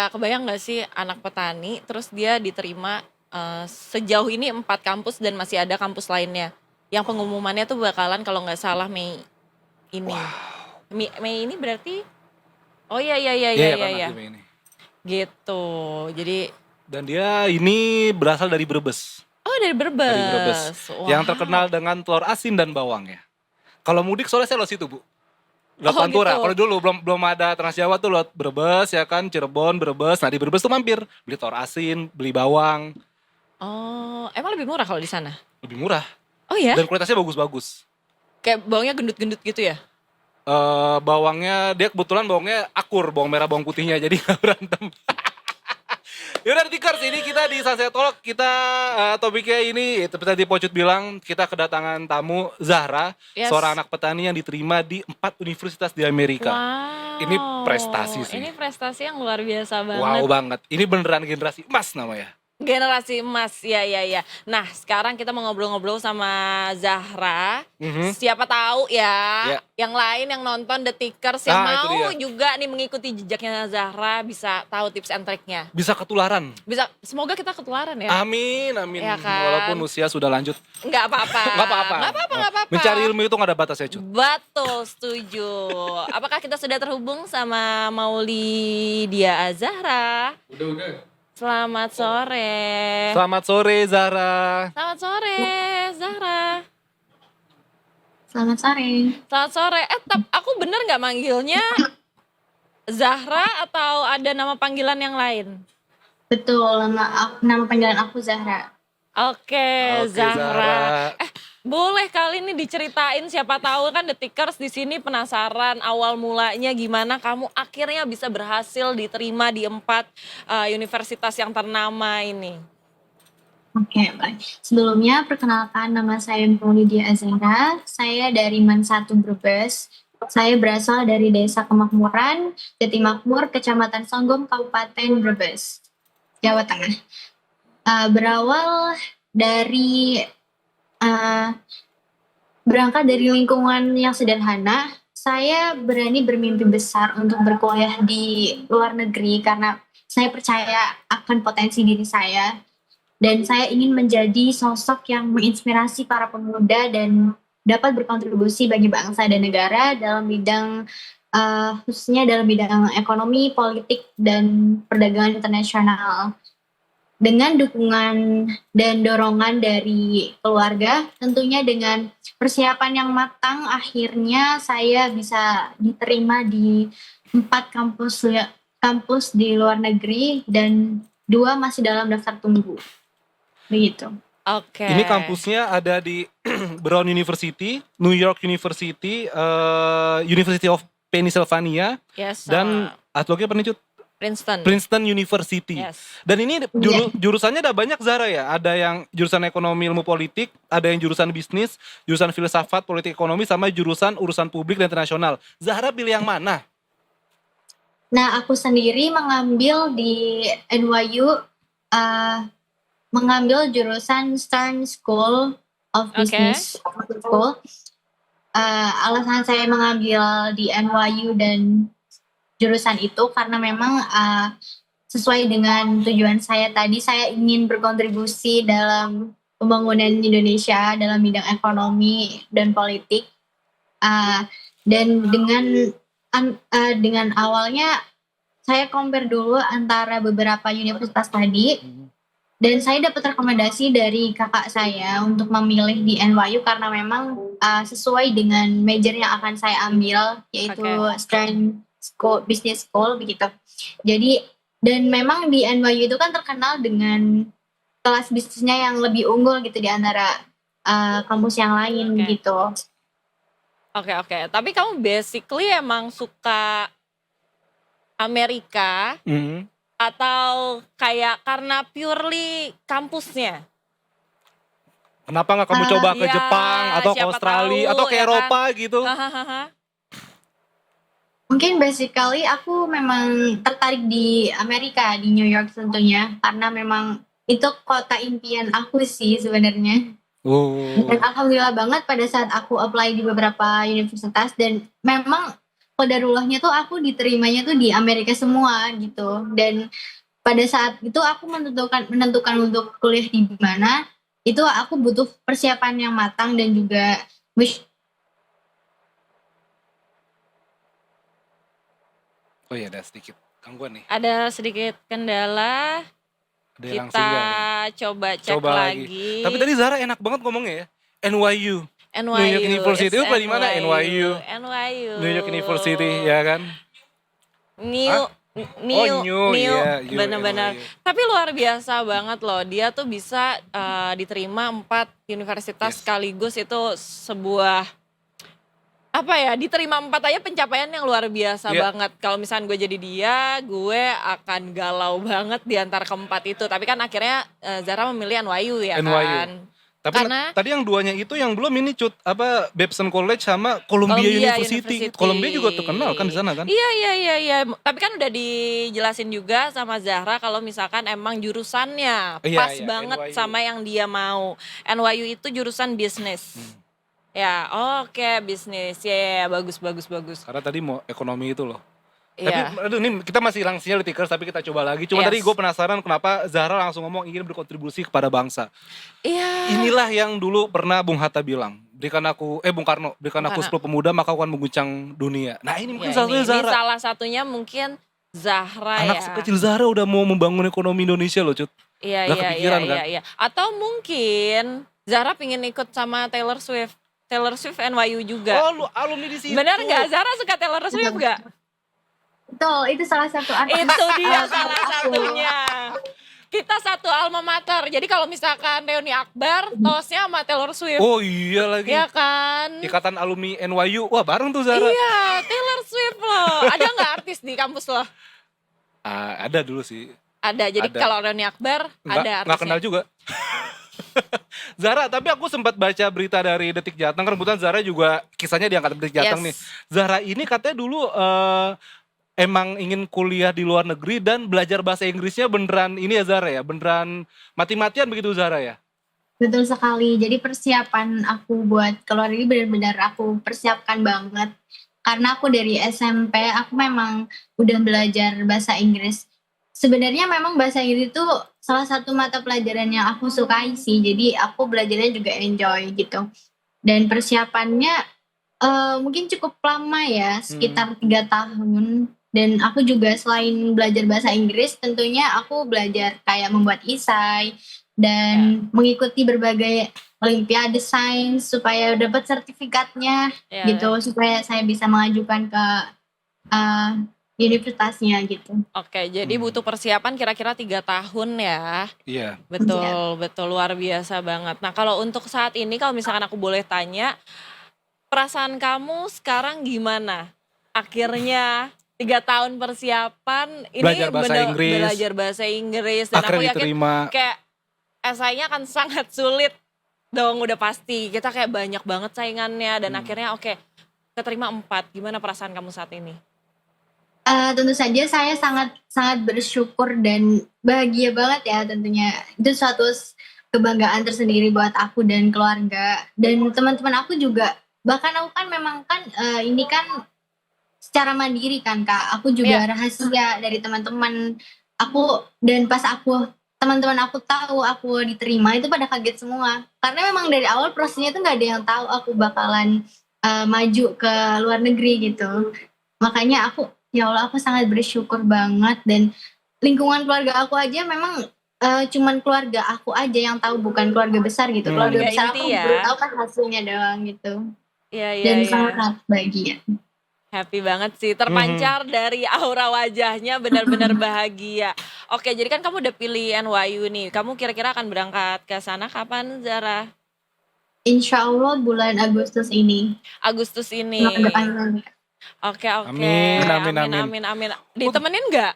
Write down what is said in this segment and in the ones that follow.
kebayang nggak sih anak petani, terus dia diterima sejauh ini 4 kampus dan masih ada kampus lainnya. Yang pengumumannya tuh bakalan kalau nggak salah Mei ini. Wow. Mei ini berarti, oh iya iya iya Iya iya ya iya kan iya. nanti Mei ini. Gitu. Jadi, Dan dia ini berasal dari Brebes. oh dari Dari Brebes. Brebes. Yang Wow. terkenal dengan telur asin dan bawangnya. Kalau mudik soalnya saya lewat situ, Bu. Lewat Oh Pantura. gitu. Kalau dulu belum ada Trans Jawa tuh lewat Brebes ya kan, Cirebon, Brebes. Nah di Brebes tuh mampir, beli telur asin, beli bawang, Oh, emang lebih murah kalau di sana? lebih murah Oh ya? dan kualitasnya bagus-bagus. Kayak baunya gendut-gendut gitu ya? Bawangnya dia kebetulan bawangnya akur, bawang merah bawang putihnya jadi nggak berantem. Yaudah Tikers, ini kita di Sunset Talk, kita topiknya ini seperti tadi Pocut bilang, kita kedatangan tamu Zahra, seorang Yes. anak petani yang diterima di 4 universitas di Amerika. Ini prestasi Wow, sih. ini prestasi yang luar biasa Wow banget. banget. Ini beneran generasi emas namanya. Generasi emas, ya ya ya. Nah, sekarang kita mau ngobrol-ngobrol sama Zahra. Mhm. Siapa tahu ya, Ya. yang lain yang nonton The Tickers yang Ah, itu mau dia. juga nih mengikuti jejaknya Zahra bisa tahu tips and triknya. Bisa ketularan. Bisa, semoga kita ketularan ya. Amin, amin. Ya kan? Walaupun usia sudah lanjut. Nggak apa-apa. Nggak apa-apa. Nggak apa-apa, nggak apa-apa. Mencari ilmu itu nggak ada batasnya, Cut. Betul, setuju. Apakah kita sudah terhubung sama Maulidia Azahra? Udah. Selamat sore. Selamat sore, Zahra. Selamat sore, Zahra. Selamat sore. Selamat sore. Aku bener nggak manggilnya Zahra atau ada nama panggilan yang lain? Betul, nama panggilan aku Zahra. Oke, Oke, Zahra. Boleh kali ini diceritain, siapa tahu kan The Tickers di sini penasaran awal mulanya gimana kamu akhirnya bisa berhasil diterima di 4 universitas yang ternama ini. Oke, baik. Sebelumnya perkenalkan, nama saya Maulidia Azahra. Saya dari MAN 1 Brebes. Saya berasal dari Desa Kemakmuran, Jatimakmur, Kecamatan Songgom, Kabupaten Brebes, Jawa Tengah. Berawal dari berangkat dari lingkungan yang sederhana, saya berani bermimpi besar untuk berkuliah di luar negeri karena saya percaya akan potensi diri saya dan saya ingin menjadi sosok yang menginspirasi para pemuda dan dapat berkontribusi bagi bangsa dan negara dalam bidang khususnya dalam bidang ekonomi, politik, dan perdagangan internasional. Dengan dukungan dan dorongan dari keluarga, tentunya dengan persiapan yang matang, akhirnya saya bisa diterima di 4 kampus di luar negeri dan 2 masih dalam daftar tunggu. Begitu. Oke. Ini kampusnya ada di Brown University, New York University, University of Pennsylvania, Yes, dan satu lagi apa nih, Cut? Princeton University. Yes. Dan ini jurusannya ada banyak, Zara ya. Ada yang jurusan ekonomi ilmu politik, ada yang jurusan bisnis, jurusan filsafat politik ekonomi, sama jurusan urusan publik dan internasional. Zahra pilih yang mana? Nah, aku sendiri mengambil di NYU, mengambil jurusan Stern School of Business School. Alasan saya mengambil di NYU dan jurusan itu karena memang sesuai dengan tujuan saya tadi, saya ingin berkontribusi dalam pembangunan Indonesia dalam bidang ekonomi dan politik. Dan dengan awalnya saya compare dulu antara beberapa universitas tadi, dan saya dapat rekomendasi dari kakak saya untuk memilih di NYU karena memang sesuai dengan major yang akan saya ambil, yaitu Stern School, Business School begitu. Jadi, dan memang di NYU itu kan terkenal dengan kelas bisnisnya yang lebih unggul gitu di antara kampus yang lain gitu. Oke. Tapi kamu basically emang suka Amerika atau kayak karena purely kampusnya? Kenapa nggak kamu coba ke Jepang atau ke Australia atau ke Eropa gitu? Mungkin basically aku memang tertarik di Amerika, di New York tentunya, karena memang itu kota impian aku sih sebenarnya. Dan alhamdulillah banget pada saat aku apply di beberapa universitas, dan memang qadarullah-nya tuh aku diterimanya tuh di Amerika semua gitu. Dan pada saat itu aku menentukan untuk kuliah di mana, itu aku butuh persiapan yang matang dan juga Oh iya ada sedikit gangguan nih. Ada sedikit kendala, Ada hilang kita sinyal nih. coba cek Coba lagi. lagi. Tapi tadi Zara enak banget ngomongnya ya. NYU. New York NYU, University. it's Itu di mana? NYU. NYU. New York University ya kan? New, Hah? new, Oh, new, iya, you, bener-bener. NYU. Tapi luar biasa banget loh. Dia tuh bisa diterima 4 universitas Yes. sekaligus, itu sebuah apa ya, diterima 4 aja pencapaian yang luar biasa Iya. banget. Kalau misalnya gue jadi dia, gue akan galau banget di antara keempat itu. Tapi kan akhirnya Zara memilih NYU ya NYU. kan. Tapi Karena tadi yang duanya itu yang belum ini Cut, apa Babson College sama Columbia University. Columbia juga terkenal kan di sana kan? Iya. Tapi kan udah dijelasin juga sama Zahra kalau misalkan emang jurusannya Iya, pas iya, banget NYU. sama yang dia mau. NYU itu jurusan bisnis. Ya, oke, bisnis. Ya, bagus. Karena tadi mau ekonomi itu loh. Iya. Tapi aduh ini kita masih hilang sinyal di Tikers, tapi kita coba lagi. Cuma Yes. tadi gue penasaran kenapa Zahra langsung ngomong ingin berkontribusi kepada bangsa. Iya. Inilah yang dulu pernah Bung Hatta bilang, Bung Karno, berikan aku Bung Karno. 10 pemuda maka aku akan mengguncang dunia. Nah ini mungkin Ya, salah satunya ini Zahra. salah satunya mungkin Zahra Anak ya. sekecil Zahra udah mau membangun ekonomi Indonesia loh Cut. Iya, Nggak kepikiran kan? iya. Atau mungkin Zahra pingin ikut sama Taylor Swift. Taylor Swift NYU juga. Oh lu alumni di situ. Bener nggak? Zahra suka Taylor Swift nggak? Betul, itu salah satu Itu dia alasan salah aku. satunya. Kita satu alma mater. Jadi kalau misalkan reuni akbar, tosnya sama Taylor Swift. Oh iya lagi. Ya kan? Ikatan alumni NYU. Wah bareng tuh Zahra. Iya, Taylor Swift loh. Ada nggak artis di kampus lo? Ada dulu sih. Ada. Jadi Ada. kalau reuni akbar ada artisnya. Nggak kenal juga. Zahra, tapi aku sempat baca berita dari Detik Jateng, kan kebetulan Zahra juga kisahnya diangkat Detik Jateng Yes. nih. Zahra ini katanya dulu emang ingin kuliah di luar negeri dan belajar bahasa Inggrisnya beneran ini ya Zahra ya, beneran mati-matian begitu Zahra ya? Betul sekali. Jadi persiapan aku buat keluar ini benar-benar aku persiapkan banget. Karena aku dari SMP aku memang udah belajar bahasa Inggris. Sebenarnya memang bahasa Inggris itu salah satu mata pelajaran yang aku sukai sih. Jadi aku belajarnya juga enjoy gitu. Dan persiapannya mungkin cukup lama ya, sekitar 3 tahun. Dan aku juga selain belajar bahasa Inggris, tentunya aku belajar kayak membuat esai dan mengikuti berbagai olimpiade sains supaya dapat sertifikatnya Ya. gitu, supaya saya bisa mengajukan ke universitasnya gitu. Oke, jadi butuh persiapan kira-kira 3 tahun ya. Iya. Betul, luar biasa banget. Nah, kalau untuk saat ini kalau misalkan aku boleh tanya, perasaan kamu sekarang gimana? Akhirnya 3 tahun persiapan ini Belajar bahasa Inggris. belajar bahasa Inggris dan aku Akhirnya yakin diterima. kayak esainya akan sangat sulit dong, udah pasti. Kita kayak banyak banget saingannya dan akhirnya oke, keterima 4. Gimana perasaan kamu saat ini? Tentu saja saya sangat bersyukur dan bahagia banget ya tentunya. Itu suatu kebanggaan tersendiri buat aku dan keluarga dan teman-teman aku juga. Bahkan aku kan memang kan ini kan secara mandiri kan Kak. Aku juga rahasia dari teman-teman aku, dan pas teman-teman aku tahu aku diterima itu pada kaget semua. Karena memang dari awal prosesnya itu nggak ada yang tahu aku bakalan maju ke luar negeri gitu. Makanya ya Allah, aku sangat bersyukur banget, dan lingkungan keluarga aku aja memang cuman keluarga aku aja yang tahu, bukan keluarga besar gitu. Keluarga Keluarga besar inti aku ya. baru tahu kan hasilnya doang gitu. Iya. Dan sangat bahagia. Happy banget sih, terpancar dari aura wajahnya, benar-benar bahagia. Oke, jadi kan kamu udah pilih NYU nih. Kamu kira-kira akan berangkat ke sana kapan, Zara? Insya Allah bulan Agustus ini. Agustus ini. Depan. Oke. Amin. Ditemenin nggak?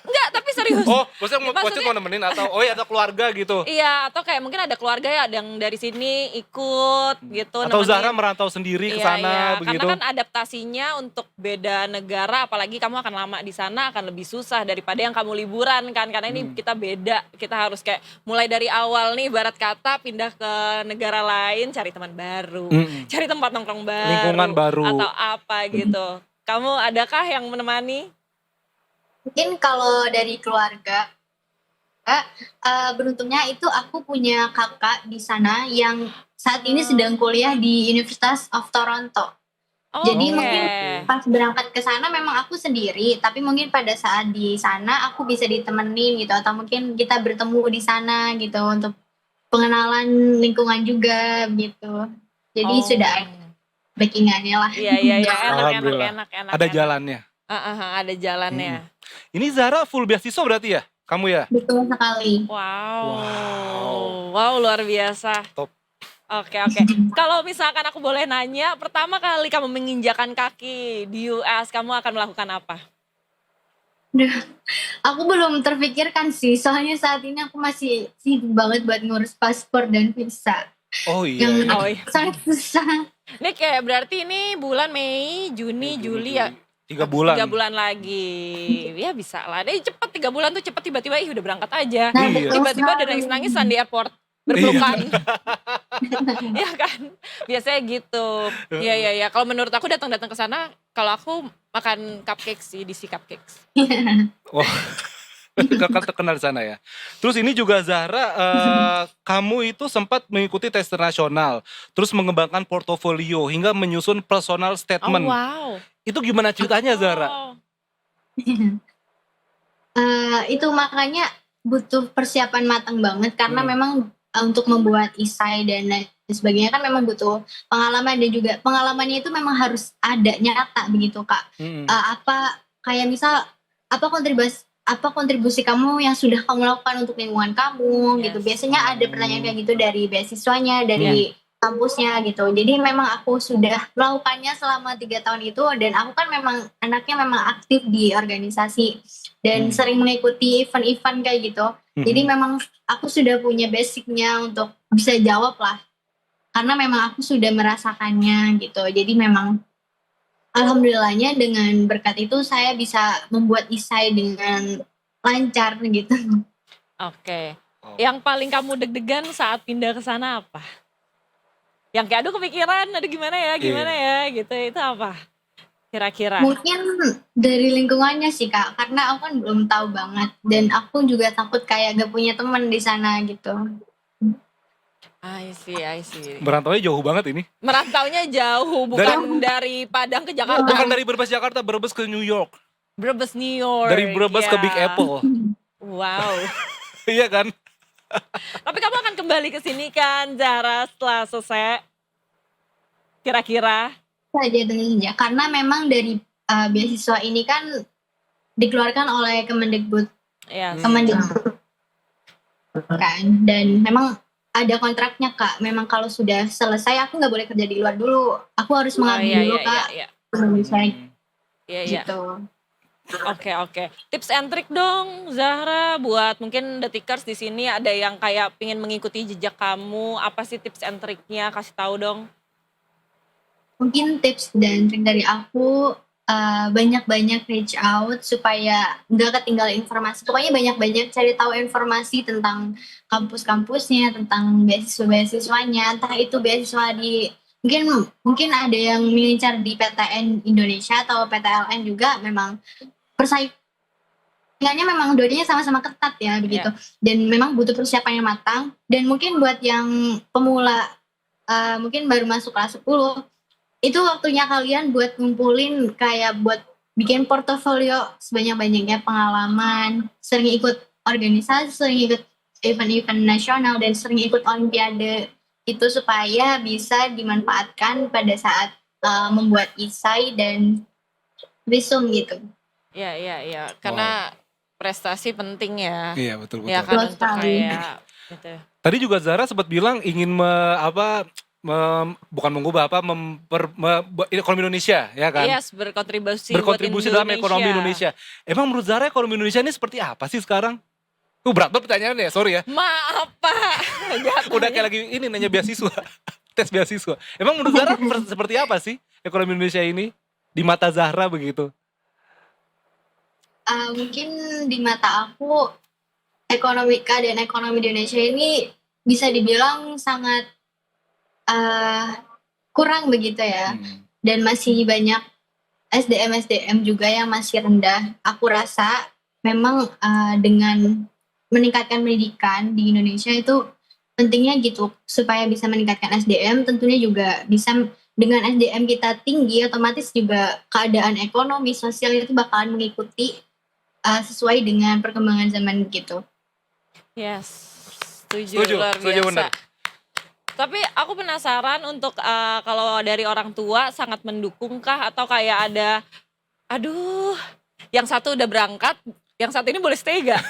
Enggak, tapi serius. Oh, maksudnya Maksudnya- mau nemenin atau ada keluarga gitu? Iya, atau kayak mungkin ada keluarga ya yang dari sini ikut gitu. Atau nemenin. Zahra merantau sendiri ke sana begitu? Karena kan adaptasinya untuk beda negara, apalagi kamu akan lama di sana akan lebih susah daripada yang kamu liburan kan. Karena ini kita beda, kita harus kayak mulai dari awal nih, ibarat kata pindah ke negara lain, cari teman baru, cari tempat nongkrong baru, Lingkungan baru. atau apa gitu. Kamu adakah yang menemani? Mungkin kalau dari keluarga, beruntungnya itu aku punya kakak di sana yang saat ini sedang kuliah di Universitas of Toronto. Jadi Oke. mungkin pas berangkat ke sana memang aku sendiri, tapi mungkin pada saat di sana aku bisa ditemenin gitu, atau mungkin kita bertemu di sana gitu untuk pengenalan lingkungan juga gitu. Jadi Oh. sudah ada backing-annya lah. Iya, enak, Alhamdulillah. Ada jalannya. Ada jalannya. Ini Zara full beasiswa berarti ya? Kamu ya? Betul sekali. Wow, luar biasa. Top. Oke. Kalau misalkan aku boleh nanya, pertama kali kamu menginjakan kaki di US, kamu akan melakukan apa? Duh, aku belum terpikirkan sih, soalnya saat ini aku masih sibuk banget buat ngurus paspor dan visa. Oh iya. Yang Oh iya. sangat susah. Ini kayak berarti ini bulan Mei, Juni, Juli ya? 3 bulan. 3 bulan lagi. Ya bisa lah. Cepet 3 bulan tuh cepet, tiba-tiba udah berangkat aja. Nah, Iya. betul Tiba-tiba udah sekali. nangis-nangisan di airport. Berpelukan. Iya kan? Biasanya gitu. Iya. Kalau menurut aku datang ke sana, kalau aku makan cupcakes sih, DC cupcakes. Wah. Kakak terkenal di sana ya. Terus ini juga Zahra, kamu itu sempat mengikuti tes internasional, terus mengembangkan portofolio hingga menyusun personal Oh statement. wow. Itu gimana ceritanya Zahra? Oh. Itu makanya butuh persiapan matang banget karena memang untuk membuat esai dan lain sebagainya kan memang butuh pengalaman, dan juga pengalamannya itu memang harus ada nyata begitu Kak. Apa kayak misal apa kontribusi kamu yang sudah kamu lakukan untuk lingkungan kamu gitu. Yes. Biasanya ada pertanyaan kayak gitu dari beasiswanya, dari kampusnya gitu. Jadi memang aku sudah melakukannya selama 3 tahun itu, dan aku kan memang anaknya memang aktif di organisasi dan sering mengikuti event-event kayak gitu. Jadi memang aku sudah punya basicnya untuk bisa jawab lah. Karena memang aku sudah merasakannya gitu. Jadi memang alhamdulillahnya dengan berkat itu saya bisa membuat esai dengan lancar gitu. Oke. Yang paling kamu deg-degan saat pindah ke sana apa? Yang kayak aduh kepikiran, aduh gimana ya gitu, itu apa? Kira-kira. Mungkin dari lingkungannya sih Kak, karena aku kan belum tahu banget, dan aku juga takut kayak gak punya teman di sana gitu. I see. Merantaunya jauh banget ini. Merantaunya jauh, bukan dari Padang ke Jakarta. Bukan dari Brebes Jakarta, Brebes ke New York. Brebes New York. Dari Brebes ke ya. Big Apple. Wow. Iya kan? Tapi kamu akan kembali ke sini kan, Zahra, setelah selesai? Kira-kira? Saja tentu saja, karena memang dari beasiswa ini kan dikeluarkan oleh Kemendikbud Yes. kan, dan memang ada kontraknya Kak. Memang kalau sudah selesai aku nggak boleh kerja di luar dulu, aku harus mengabdi dulu Kak. Iya. Iya. Gitu. Oke. Tips and trick dong, Zahra, buat mungkin Detikers di sini ada yang kayak pingin mengikuti jejak kamu. Apa sih tips and triknya? Kasih tahu dong. Mungkin tips dan trik dari aku, banyak-banyak reach out supaya nggak ketinggalan informasi. Pokoknya banyak-banyak cari tahu informasi tentang kampus-kampusnya, tentang beasiswa-beasiswanya. Entah itu beasiswa di mungkin ada yang mengincar di PTN Indonesia atau PTLN juga. Memang persaingannya memang dua-duanya sama-sama ketat ya begitu. Dan memang butuh persiapan yang matang. Dan mungkin buat yang pemula, mungkin baru masuk kelas 10, itu waktunya kalian buat ngumpulin kayak buat bikin portofolio sebanyak-banyaknya, pengalaman, sering ikut organisasi, sering ikut event-event nasional, dan sering ikut olimpiade itu supaya bisa dimanfaatkan pada saat membuat esai dan visum gitu. Iya. Karena prestasi penting ya. Iya, betul. Ya kan, untuk kayak gitu. Tadi juga Zahra sempat bilang ingin bukan mengubah ekonomi Indonesia, ya kan? Yes, berkontribusi dalam ekonomi Indonesia. Emang menurut Zahra ekonomi Indonesia ini seperti apa sih sekarang? Berat banget pertanyaannya, sorry ya. Maaf Pak. Udah kayak lagi ini nanya beasiswa, tes beasiswa. Emang menurut Zahra seperti apa sih ekonomi Indonesia ini di mata Zahra begitu? Mungkin di mata aku keadaan ekonomi di Indonesia ini bisa dibilang sangat kurang begitu ya, dan masih banyak SDM juga yang masih rendah. Aku rasa memang dengan meningkatkan pendidikan di Indonesia itu pentingnya gitu supaya bisa meningkatkan SDM, tentunya juga bisa dengan SDM kita tinggi otomatis juga keadaan ekonomi sosial itu bakalan mengikuti sesuai dengan perkembangan zaman gitu. Yes, setuju, Setuju, luar setuju biasa. bener. Tapi aku penasaran untuk kalau dari orang tua sangat mendukungkah atau kayak ada, aduh, yang satu udah berangkat, yang satu ini boleh stay gak?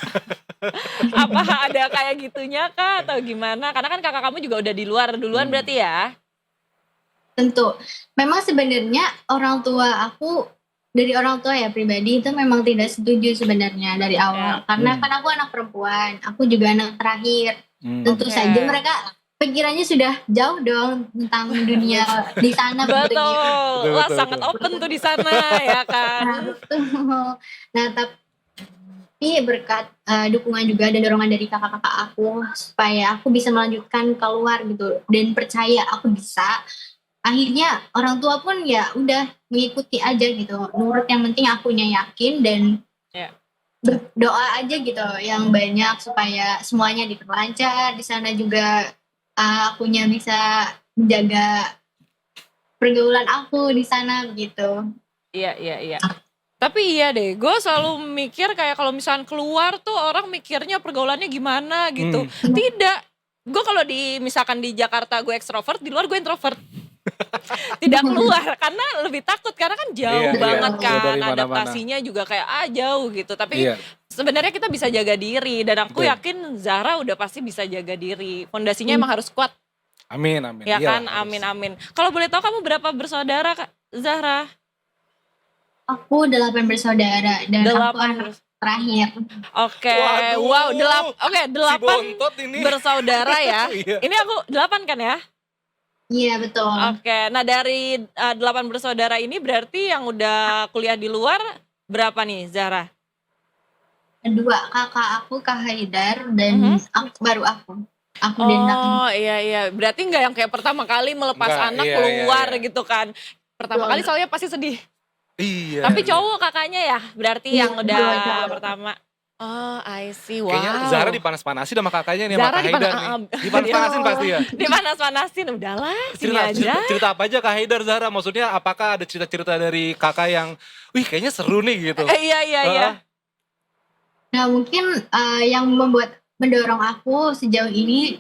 Apa ada kayak gitunya kah atau gimana? Karena kan kakak kamu juga udah di luar duluan berarti ya? Tentu. Memang sebenarnya dari orang tua ya pribadi itu memang tidak setuju sebenarnya dari awal. Karena kan aku anak perempuan, aku juga anak terakhir. Tentu Oke. saja mereka pikirannya sudah jauh dong tentang dunia di sana begitu. Betul, wah Betul, sangat betul. open tuh di sana ya kan? Nah, betul. Nah, tapi berkat dukungan juga dan dorongan dari kakak-kakak aku supaya aku bisa melanjutkan keluar gitu dan percaya aku bisa. Akhirnya orang tua pun ya udah mengikuti aja gitu, nurut, yang penting akunya yakin dan Ya. berdoa aja gitu yang banyak supaya semuanya diperlancar di sana juga, akunya bisa menjaga pergaulan aku di sana begitu. Iya. Tapi iya deh, gue selalu mikir kayak kalau misalnya keluar tuh orang mikirnya pergaulannya gimana gitu. Tidak, gue kalau misalkan di Jakarta gue ekstrovert, di luar gue introvert. Tidak keluar karena lebih takut karena kan jauh Iya, banget jauh kan, dari mana-mana. adaptasinya juga kayak jauh gitu. Tapi Iya, sebenarnya kita bisa jaga diri dan aku betul. yakin Zahra udah pasti bisa jaga diri. Fondasinya emang harus kuat Amin. ya Iyalah, kan, harus. amin. Kalau boleh tahu kamu berapa bersaudara Kak Zahra? Aku 8 bersaudara dan aku 8 anak terakhir. Oke, Waduh, wow, si 8 bontot ini. bersaudara ya. Iya. Ini aku 8 kan ya? Iya betul. Oke, nah dari 8 bersaudara ini berarti yang udah kuliah di luar berapa nih Zahra? Kedua kakak aku Kak Haidar dan baru aku. Aku dan kakak. Oh iya, berarti nggak yang kayak pertama kali melepas Nggak, anak iya, keluar iya. gitu kan. Pertama Betul. kali soalnya pasti sedih. Iya. Tapi cowok kakaknya ya berarti Iya, yang betul, udah cowok. pertama. Oh I see, wow. Kayaknya Zahra dipanas-panasin sama kakaknya nih, sama Zahra Kak Haidar nih. Dipanas-panasin pasti ya. Dipanas-panasin, udahlah sini aja. Cerita apa aja Kak Haidar, Zahra? Maksudnya apakah ada cerita-cerita dari kakak yang, wih kayaknya seru nih gitu. Iya. Nah mungkin yang mendorong aku sejauh ini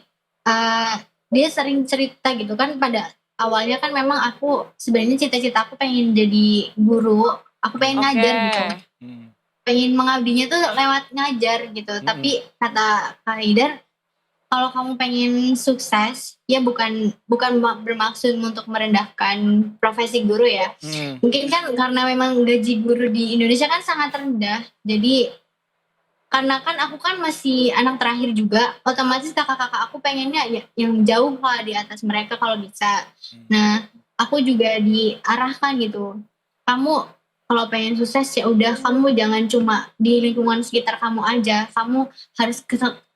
dia sering cerita gitu kan, pada awalnya kan memang aku sebenarnya cita-cita aku pengen jadi guru, aku pengen ngajar gitu, pengen mengabdinya tuh lewat ngajar gitu. Tapi kata Kak Haidar, kalau kamu pengen sukses ya bukan bermaksud untuk merendahkan profesi guru ya. Mungkin kan karena memang gaji guru di Indonesia kan sangat rendah, jadi karena kan aku kan masih anak terakhir juga, otomatis kakak-kakak aku pengennya ya yang jauh lah di atas mereka kalau bisa. Nah, aku juga diarahkan gitu. Kamu kalau pengen sukses ya udah, kamu jangan cuma di lingkungan sekitar kamu aja. Kamu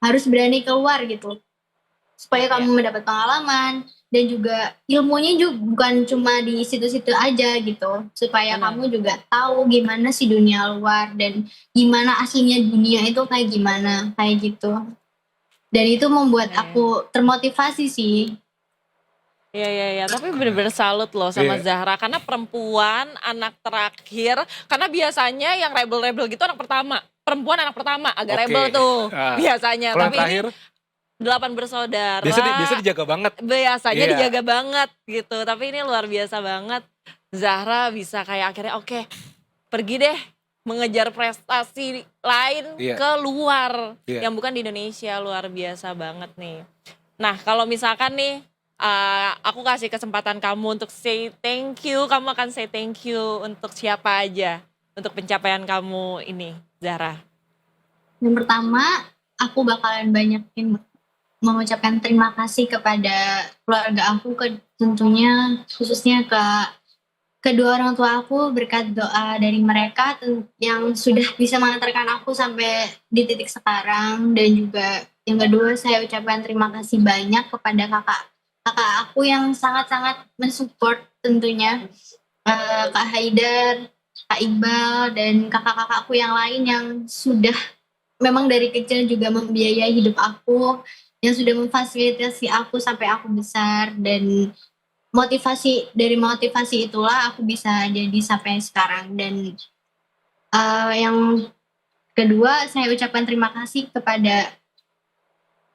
harus berani keluar gitu. Supaya kamu mendapat pengalaman dan juga ilmunya juga bukan cuma di situ-situ aja gitu, supaya kamu juga tahu gimana sih dunia luar dan gimana aslinya dunia itu kayak gimana, kayak gitu. Dan itu membuat aku termotivasi sih. Iya, tapi bener-bener salut loh sama Zahra karena perempuan anak terakhir, karena biasanya yang rebel-rebel gitu anak pertama, perempuan anak pertama agak rebel tuh biasanya. Kalau Tapi terakhir, ini 8 bersaudara. biasa dijaga banget. Biasanya dijaga banget gitu. Tapi ini luar biasa banget. Zahra bisa kayak akhirnya oke, pergi deh mengejar prestasi lain ke luar yang bukan di Indonesia. Luar biasa banget nih. Nah kalau misalkan nih aku kasih kesempatan kamu untuk say thank you, kamu akan say thank you untuk siapa aja untuk pencapaian kamu ini, Zahra? Yang pertama, aku bakalan banyakin mengucapkan terima kasih kepada keluarga aku, tentunya khususnya ke kedua orang tua aku. Berkat doa dari mereka yang sudah bisa mengantarkan aku sampai di titik sekarang. Dan juga yang kedua, saya ucapkan terima kasih banyak kepada kakak aku yang sangat-sangat mensupport tentunya, Kak Haidar, Kak Iqbal dan kakak-kakakku yang lain yang sudah memang dari kecil juga membiayai hidup aku, yang sudah memfasilitasi aku sampai aku besar dan motivasi itulah aku bisa jadi sampai sekarang. Dan yang kedua, saya ucapkan terima kasih kepada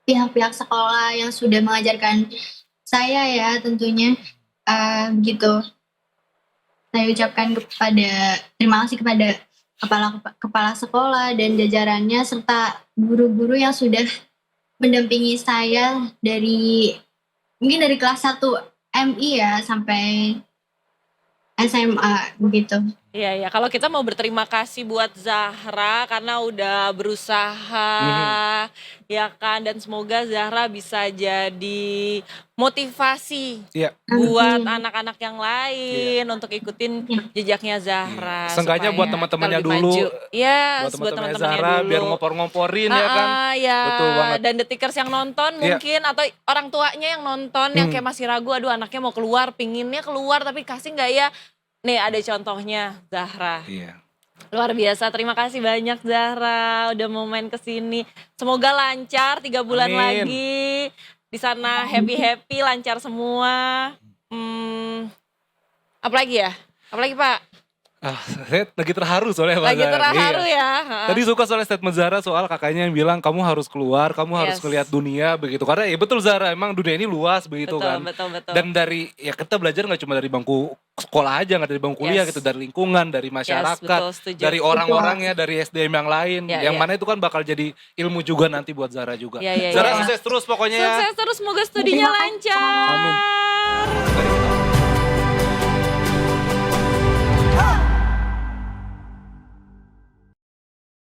pihak-pihak sekolah yang sudah mengajarkan saya ya tentunya, begitu. Saya ucapkan terima kasih kepada kepala sekolah dan jajarannya serta guru-guru yang sudah mendampingi saya mungkin dari kelas 1 MI ya sampai SMA begitu. Iya, iya. Kalau kita mau berterima kasih buat Zahra karena udah berusaha, ya kan. Dan semoga Zahra bisa jadi motivasi Iya. buat Amin. anak-anak yang lain untuk ikutin jejaknya Zahra. Seenggaknya supaya buat kita teman-temannya lebih dulu, maju. Yes, buat buat teman-temannya teman-temannya Zahra dulu. biar ngompor-ngomporin ya kan. Ya. Betul banget. Dan The Tickers yang nonton Iya. mungkin atau orang tuanya yang nonton yang kayak masih ragu, aduh anaknya mau keluar, pinginnya keluar tapi kasih nggak ya? Nih ada contohnya Zahra. Iya. Luar biasa, terima kasih banyak Zahra udah mau main ke sini. Semoga lancar 3 bulan Amin. lagi. Di sana happy-happy, lancar semua. Apalagi ya? Apalagi Pak? Saya lagi terharu soalnya Pak Lagi Zahra. terharu Iya. ya. Tadi suka soal statement Zahra soal kakaknya yang bilang kamu harus keluar, kamu harus Yes. ngelihat dunia begitu. Karena ya betul Zahra, emang dunia ini luas begitu Betul, kan. betul. Dan dari ya kita belajar nggak cuma dari bangku sekolah aja, nggak dari bangku kuliah Yes. gitu, dari lingkungan, dari masyarakat, betul, setuju. dari orang-orangnya, dari SDM yang lain, Ya, yang ya. mana itu kan bakal jadi ilmu juga nanti buat Zahra juga. Ya, ya, Zahra ya. sukses terus pokoknya ya. Sukses terus, semoga studinya Terima kasih. lancar. Amin.